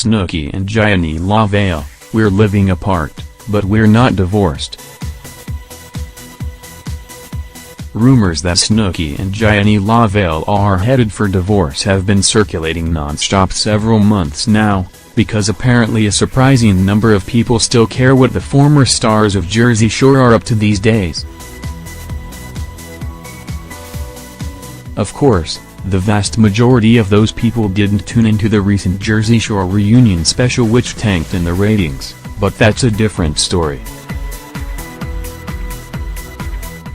Snooki and Jionni LaValle, we're living apart, but we're not divorced. Rumors that Snooki and Jionni LaValle are headed for divorce have been circulating non-stop several months now, because apparently a surprising number of people still care what the former stars of Jersey Shore are up to these days. Of course, the vast majority of those people didn't tune into the recent Jersey Shore reunion special, which tanked in the ratings, but that's a different story.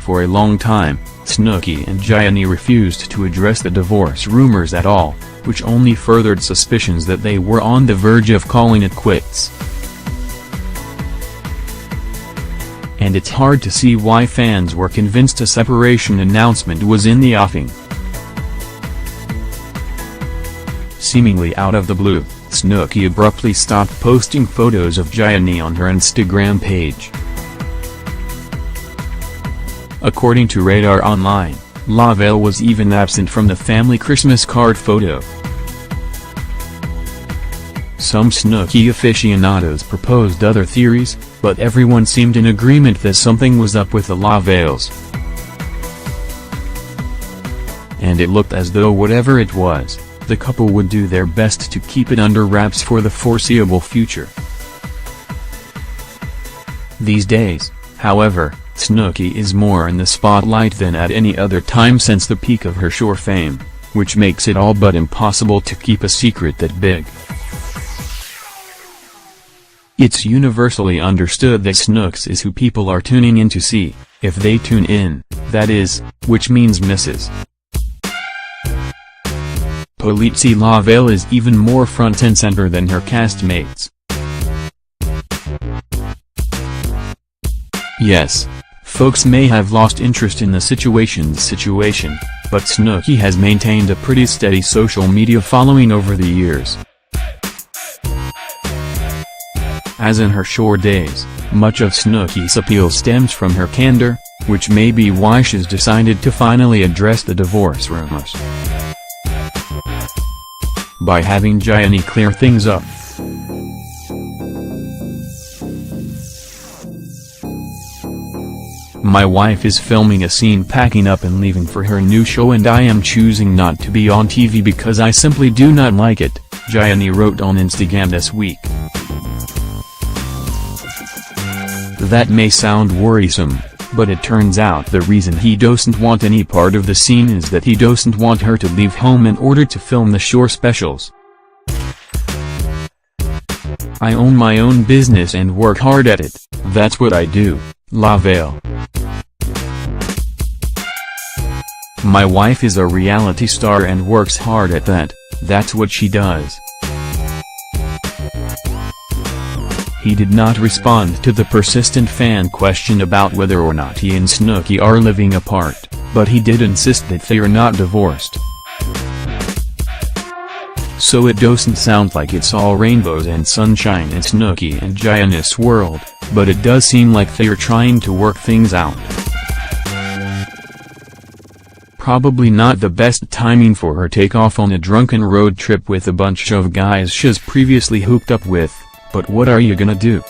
For a long time, Snooki and Jionni refused to address the divorce rumors at all, which only furthered suspicions that they were on the verge of calling it quits. And it's hard to see why fans were convinced a separation announcement was in the offing. Seemingly out of the blue, Snooki abruptly stopped posting photos of Jionni on her Instagram page. According to Radar Online, LaValle was even absent from the family Christmas card photo. Some Snooki aficionados proposed other theories, but everyone seemed in agreement that something was up with the LaValles. And it looked as though whatever it was, the couple would do their best to keep it under wraps for the foreseeable future. These days, however, Snooki is more in the spotlight than at any other time since the peak of her Shore fame, which makes it all but impossible to keep a secret that big. It's universally understood that Snooks is who people are tuning in to see, if they tune in, that is, which means Mrs. Polizzi LaValle is even more front and center than her castmates. Yes, folks may have lost interest in the situation, but Snooki has maintained a pretty steady social media following over the years. As in her Shore days, much of Snooki's appeal stems from her candor, which may be why she's decided to finally address the divorce rumors. By having Jionni clear things up. My wife is filming a scene packing up and leaving for her new show, and I am choosing not to be on TV because I simply do not like it, Jionni wrote on Instagram this week. That may sound worrisome, but it turns out the reason he doesn't want any part of the scene is that he doesn't want her to leave home in order to film the Shore specials. I own my own business and work hard at it, that's what I do, LaValle. My wife is a reality star and works hard at that, that's what she does. He did not respond to the persistent fan question about whether or not he and Snooki are living apart, but he did insist that they are not divorced. So it doesn't sound like it's all rainbows and sunshine in Snooki and Jionni's world, but it does seem like they are trying to work things out. Probably not the best timing for her take off on a drunken road trip with a bunch of guys she's previously hooked up with, but what are you gonna do?